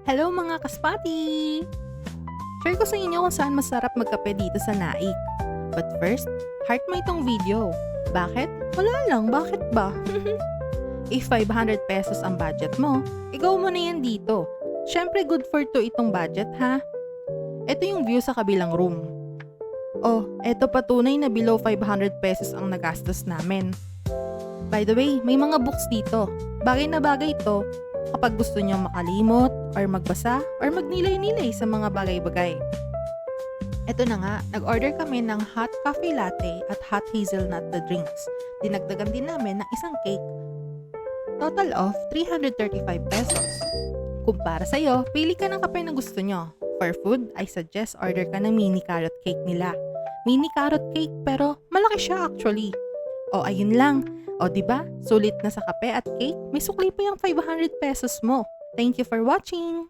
Hello mga kaspati! Share ko sa inyo kung saan masarap magkape dito sa Naik. But first, heart mo itong video. Bakit? Wala lang, bakit ba? If 500 pesos ang budget mo, ikaw mo na yan dito. Syempre good for two itong budget ha. Ito yung view sa kabilang room. Oh, eto patunay na below 500 pesos ang nagastos namin. By the way, may mga books dito. Bagay na bagay ito kapag gusto nyo makalimot or magbasa or magnilay-nilay sa mga bagay-bagay. Eto na nga, nag-order kami ng hot coffee latte at hot hazelnut na drinks. Dinagdagan din namin ng isang cake. Total of 335 pesos. Kung para sa'yo, pili ka ng kape na gusto nyo. For food, I suggest order ka ng mini carrot cake nila. Mini carrot cake pero malaki siya actually. O ayun lang. O diba? Sulit na sa kape at cake, may sukli pa yung 500 pesos mo. Thank you for watching!